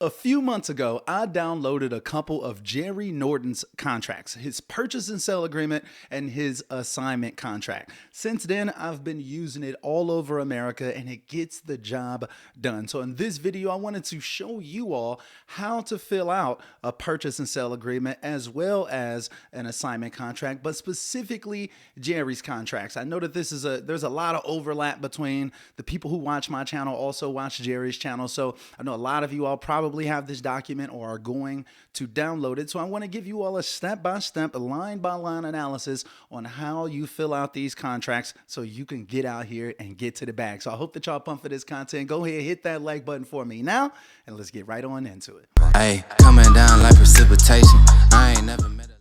A few months ago, I downloaded a couple of Jerry Norton's contracts, his purchase and sale agreement and his assignment contract. Since then, I've been using it all over America and it gets the job done. So in this video, I wanted to show you all how to fill out a purchase and sale agreement as well as an assignment contract, but specifically Jerry's contracts. I know that there's a lot of overlap between the people who watch my channel also watch Jerry's channel. So I know a lot of you all probably have this document or are going to download it. So I want to give you all a step-by-step, line-by-line analysis on how you fill out these contracts so you can get out here and get to the bag. So I hope that y'all pumped for this content. Go ahead, hit that like button for me now, and let's get right on into it. Hey, coming down like precipitation. I ain't never met a...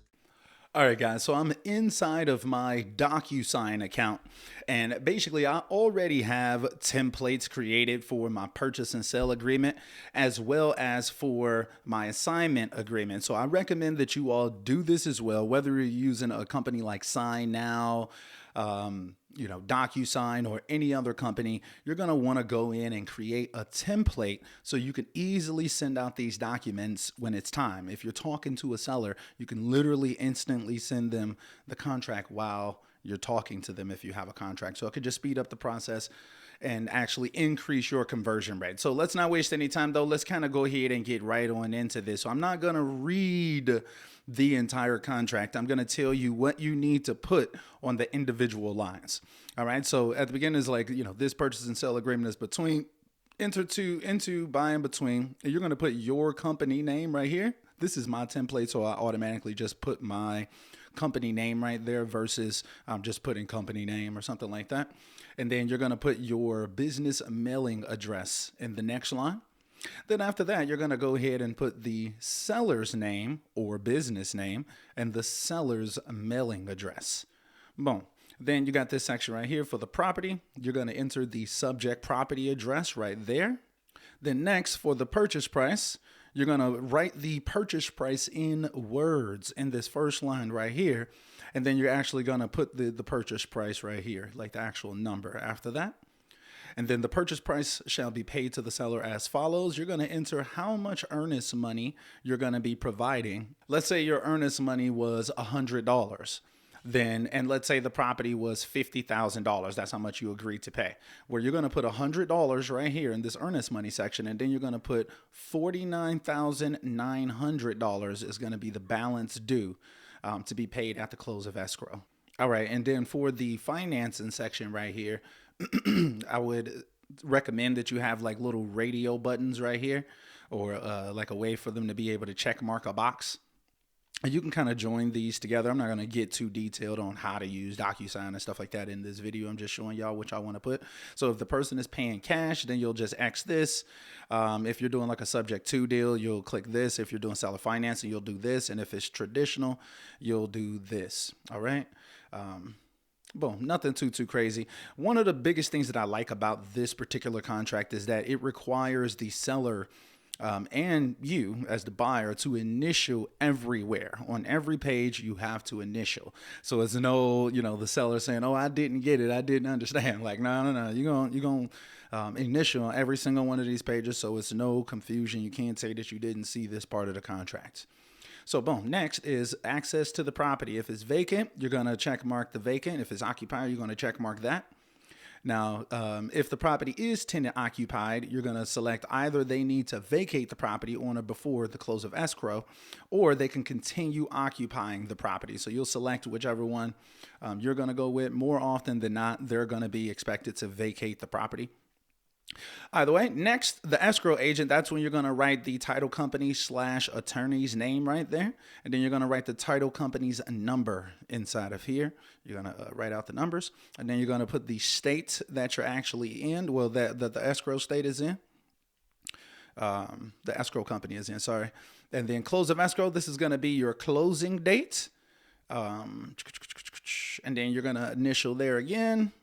All right, guys, so I'm inside of my DocuSign account, and basically I already have templates created for my purchase and sale agreement as well as for my assignment agreement. So I recommend that you all do this as well, whether you're using a company like Sign Now, DocuSign or any other company. You're going to want to go in and create a template so you can easily send out these documents when it's time. If you're talking to a seller, you can literally instantly send them the contract while you're talking to them if you have a contract. So it could just speed up the process and actually increase your conversion rate. So let's not waste any time though. Let's kind of go ahead and get right on into this. So I'm not going to read the entire contract. I'm going to tell you what you need to put on the individual lines. All right. So at the beginning is like, this purchase and sale agreement is between into by and between. And you're going to put your company name right here. This is my template. So I automatically just put my company name right there versus just putting company name or something like that. And then you're going to put your business mailing address in the next line. Then after that, you're going to go ahead and put the seller's name or business name and the seller's mailing address. Boom. Then you got this section right here for the property. You're going to enter the subject property address right there. Then next for the purchase price, you're going to write the purchase price in words in this first line right here. And then you're actually going to put the purchase price right here, like the actual number after that. And then the purchase price shall be paid to the seller as follows. You're going to enter how much earnest money you're going to be providing. Let's say your earnest money was $100. And let's say the property was $50,000. That's how much you agreed to pay. Where you're going to put $100 right here in this earnest money section, and then you're going to put $49,900 is going to be the balance due to be paid at the close of escrow. All right, and then for the financing section right here, I would recommend that you have like little radio buttons right here, or like a way for them to be able to check mark a box. And you can kind of join these together. I'm not going to get too detailed on how to use DocuSign and stuff like that in this video. I'm just showing y'all what y'all want to put. So if the person is paying cash, then you'll just X this. If you're doing like a subject to deal, you'll click this. If you're doing seller financing, you'll do this. And if it's traditional, you'll do this. All right. Boom, nothing too crazy. One of the biggest things that I like about this particular contract is that it requires the seller and you as the buyer to initial everywhere. On every page, you have to initial. So it's no, the seller saying, "Oh, I didn't get it. I didn't understand." Like, no. You're going initial on every single one of these pages. So it's no confusion. You can't say that you didn't see this part of the contract. So boom, next is access to the property. If it's vacant, you're going to check mark the vacant. If it's occupied, you're going to check mark that. Now, if the property is tenant occupied, you're going to select either they need to vacate the property on or before the close of escrow, or they can continue occupying the property. So you'll select whichever one you're going to go with. More often than not, they're going to be expected to vacate the property. Either way, next, the escrow agent, that's when you're going to write the title company / attorney's name right there. And then you're going to write the title company's number inside of here. You're going to write out the numbers. And then you're going to put the state that you're actually in, well, that the escrow state is in. The escrow company is in, sorry. And then close of escrow, this is going to be your closing date. And then you're going to initial there again.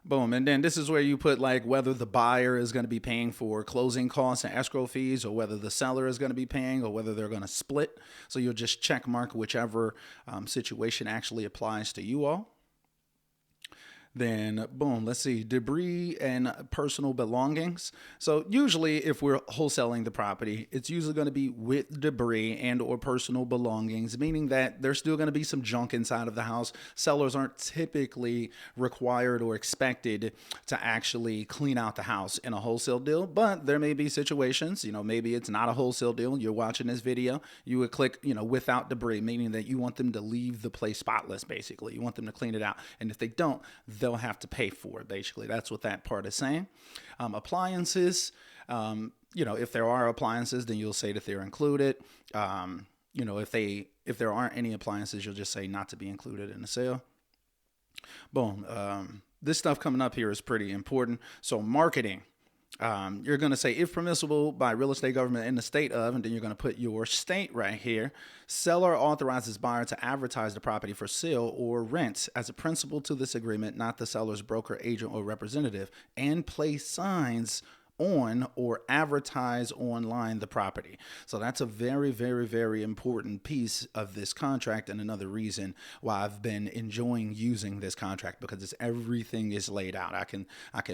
Boom. And then this is where you put like whether the buyer is going to be paying for closing costs and escrow fees, or whether the seller is going to be paying, or whether they're going to split. So you'll just check mark whichever situation actually applies to you all. Then boom, let's see, debris and personal belongings. So usually if we're wholesaling the property, it's usually going to be with debris and or personal belongings, meaning that there's still going to be some junk inside of the house. Sellers aren't typically required or expected to actually clean out the house in a wholesale deal, but there may be situations, maybe it's not a wholesale deal. You're watching this video, you would click, without debris, meaning that you want them to leave the place spotless, basically. You want them to clean it out. And if they don't, they'll have to pay for it, basically. That's what that part is saying. Appliances, if there are appliances, then you'll say that they're included. If there aren't any appliances, you'll just say not to be included in the sale. Boom. This stuff coming up here is pretty important. So marketing. You're going to say, if permissible by real estate government in the state of, and then you're going to put your state right here. Seller authorizes buyer to advertise the property for sale or rent as a principal to this agreement, not the seller's broker, agent, or representative, and place signs on or advertise online the property. So that's a very, very, very important piece of this contract, and another reason why I've been enjoying using this contract, because everything is laid out. I can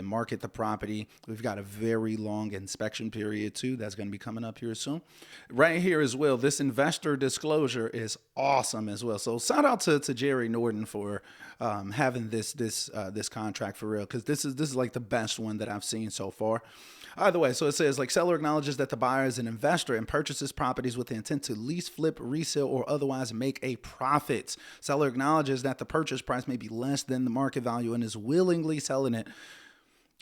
market the property. We've got a very long inspection period too. That's going to be coming up here soon. Right here as well, this investor disclosure is awesome as well. So shout out to Jerry Norton for having this contract for real, because this is like the best one that I've seen so far. Either way, so it says, like, seller acknowledges that the buyer is an investor and purchases properties with the intent to lease, flip, resell, or otherwise make a profit. Seller acknowledges that the purchase price may be less than the market value and is willingly selling it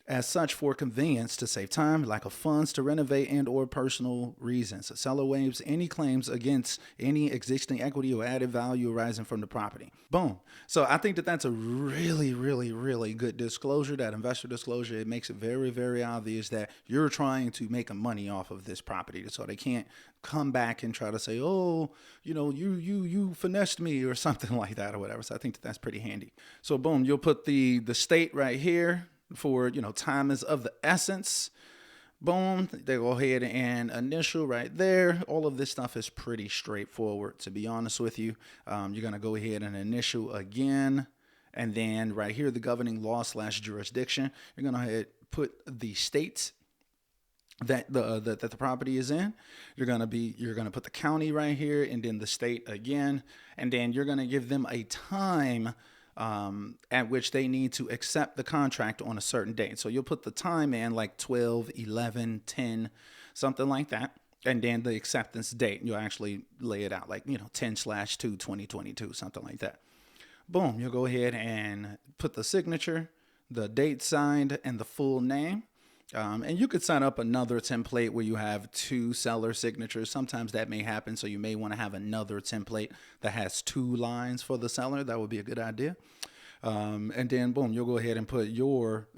as such for convenience, to save time, lack of funds to renovate, and or personal reasons. The seller waives any claims against any existing equity or added value arising from the property. Boom. So I think that that's a really, really, really good disclosure, that investor disclosure. It makes it very, very obvious that you're trying to make money off of this property. So they can't come back and try to say, oh, you finessed me or something like that or whatever. So I think that that's pretty handy. So boom, you'll put the state right here for, time is of the essence. Boom, they go ahead and initial right there. All of this stuff is pretty straightforward, to be honest with you. You're going to go ahead and initial again. And then right here, the governing law / jurisdiction, you're going to put the states that the property is in. You're going to put the county right here, and then the state again. And then you're going to give them a time at which they need to accept the contract on a certain date. So you'll put the time in like 12, 11, 10, something like that. And then the acceptance date, you'll actually lay it out like, 10/2/2022, something like that. Boom, you'll go ahead and put the signature, the date signed, and the full name. And you could sign up another template where you have 2 seller signatures. Sometimes that may happen, so you may want to have another template that has 2 lines for the seller. That would be a good idea. And then, boom, you'll go ahead and put your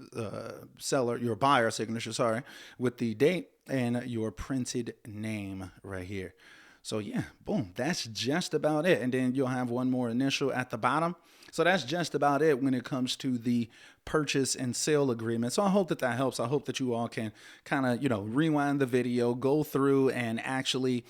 your buyer signature, with the date and your printed name right here. So yeah, boom, that's just about it. And then you'll have one more initial at the bottom. So that's just about it when it comes to the purchase and sale agreement. So I hope that helps. I hope that you all can kind of, rewind the video, go through and actually,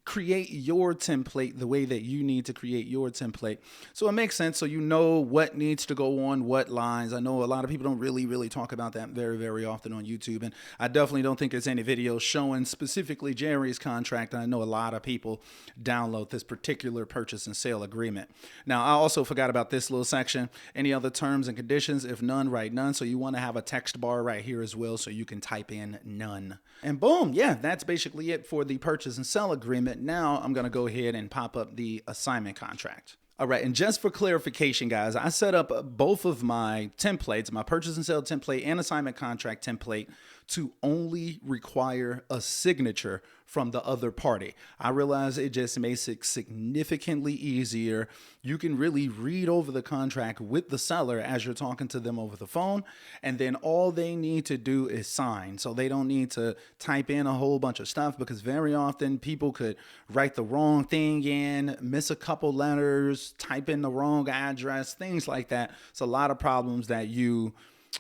create your template the way that you need to create your template. So it makes sense. So you know what needs to go on what lines. I know a lot of people don't really talk about that very, very often on YouTube. And I definitely don't think there's any videos showing specifically Jerry's contract. And I know a lot of people download this particular purchase and sale agreement. Now, I also forgot about this little section. Any other terms and conditions? If none, write none. So you want to have a text bar right here as well, so you can type in none. And boom, yeah, that's basically it for the purchase and sell agreement. Now I'm going to go ahead and pop up the assignment contract. All right, and just for clarification, guys, I set up both of my templates, my purchase and sale template and assignment contract template, to only require a signature from the other party. I realize it just makes it significantly easier. You can really read over the contract with the seller as you're talking to them over the phone, and then all they need to do is sign. So they don't need to type in a whole bunch of stuff, because very often people could write the wrong thing in, miss a couple letters, type in the wrong address, things like that. It's a lot of problems that you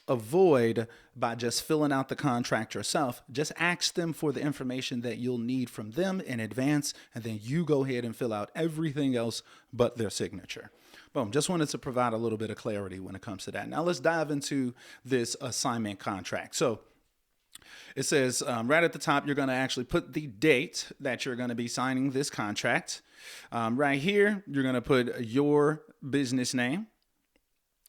avoid by just filling out the contract yourself. Just ask them for the information that you'll need from them in advance, and then you go ahead and fill out everything else but their signature. Boom. Just wanted to provide a little bit of clarity when it comes to that. Now let's dive into this assignment contract. So it says right at the top, you're going to actually put the date that you're going to be signing this contract. Right here, you're going to put your business name.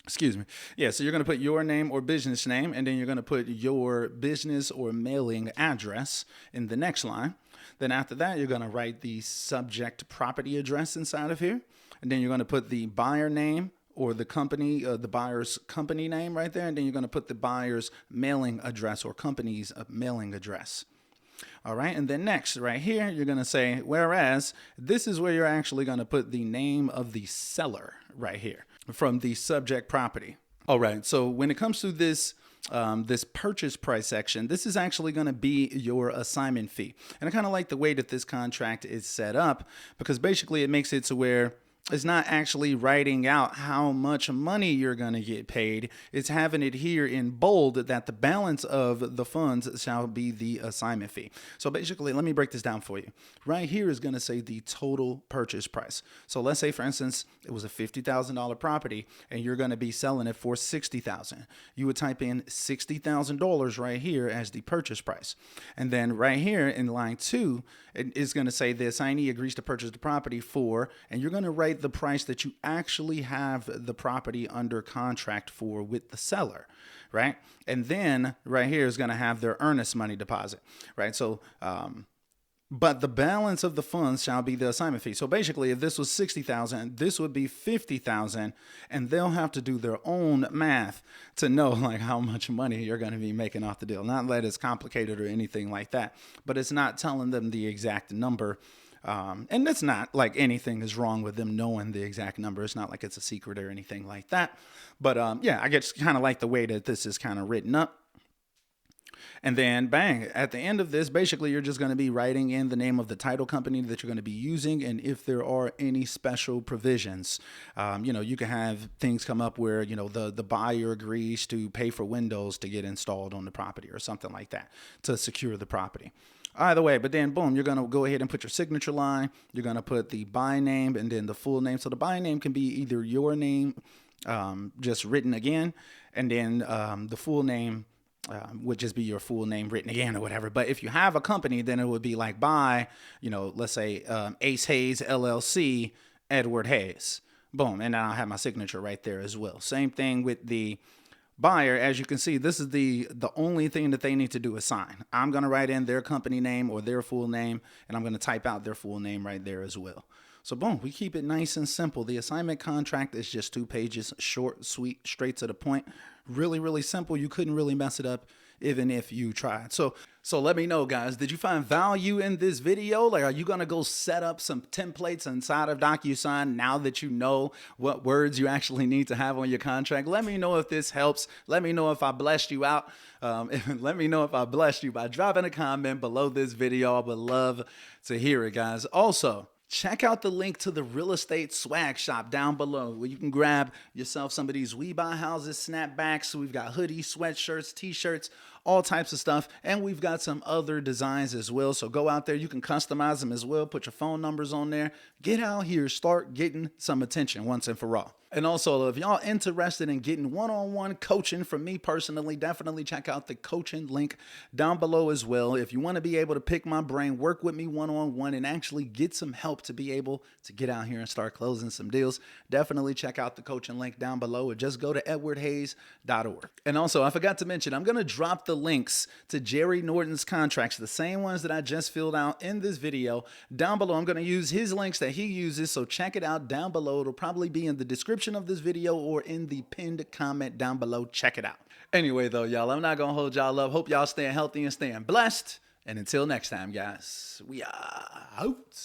Excuse me. Yeah, so you're going to put your name or business name, and then you're going to put your business or mailing address in the next line. Then after that, you're going to write the subject property address inside of here. And then you're going to put the buyer name or the company, the buyer's company name right there. And then you're going to put the buyer's mailing address or company's mailing address. All right. And then next right here, you're going to say, whereas this is where you're actually going to put the name of the seller right here from the subject property. All right. So when it comes to this, this purchase price section, this is actually going to be your assignment fee. And I kind of like the way that this contract is set up because basically it makes it to where it's not actually writing out how much money you're going to get paid. It's having it here in bold that the balance of the funds shall be the assignment fee. So basically, let me break this down for you. Right here is going to say the total purchase price. So let's say, for instance, it was a $50,000 property and you're going to be selling it for $60,000. You would type in $60,000 right here as the purchase price. And then right here in line 2, it is going to say the assignee agrees to purchase the property for, and you're going to write the price that you actually have the property under contract for with the seller, right? And then right here is going to have their earnest money deposit, right? So, but the balance of the funds shall be the assignment fee. So basically, if this was $60,000, this would be $50,000, and they'll have to do their own math to know like how much money you're going to be making off the deal. Not that it's complicated or anything like that, but it's not telling them the exact number. And it's not like anything is wrong with them knowing the exact number. It's not like it's a secret or anything like that. But yeah, I just kind of like the way that this is kind of written up. And then bang, at the end of this, basically you're just going to be writing in the name of the title company that you're going to be using. And if there are any special provisions, you can have things come up where, the buyer agrees to pay for windows to get installed on the property or something like that to secure the property. Either way, but then boom, you're going to go ahead and put your signature line. You're going to put the buy name and then the full name. So the buy name can be either your name, just written again, and then the full name would just be your full name written again or whatever. But if you have a company, then it would be like by, let's say Ace Hayes LLC, Edward Hayes. Boom. And I'll have my signature right there as well. Same thing with the buyer. As you can see, this is the only thing that they need to do is sign. I'm going to write in their company name or their full name, and I'm going to type out their full name right there as well. So boom, we keep it nice and simple. The assignment contract is just 2 pages, short, sweet, straight to the point. Really, really simple. You couldn't really mess it up even if you tried. So let me know, guys, did you find value in this video? Like, are you going to go set up some templates inside of DocuSign now that you know what words you actually need to have on your contract? Let me know if this helps. Let me know if I blessed you out. Let me know if I blessed you by dropping a comment below this video. I would love to hear it, guys. Also, check out the link to the real estate swag shop down below where you can grab yourself some of these We Buy Houses snapbacks. We've got hoodies, sweatshirts, t-shirts, all types of stuff. And we've got some other designs as well. So go out there. You can customize them as well. Put your phone numbers on there. Get out here. Start getting some attention once and for all. And also, if y'all interested in getting one-on-one coaching from me personally, definitely check out the coaching link down below as well. If you want to be able to pick my brain, work with me one-on-one, and actually get some help to be able to get out here and start closing some deals, definitely check out the coaching link down below, or just go to edwardhayes.org. And also, I forgot to mention, I'm going to drop the links to Jerry Norton's contracts, the same ones that I just filled out in this video, down below. I'm going to use his links that he uses, so check it out down below. It'll probably be in the description of this video or in the pinned comment down below. Check it out. Anyway, though, y'all, I'm not going to hold y'all up. Hope y'all staying healthy and staying blessed. And until next time, guys, we are out.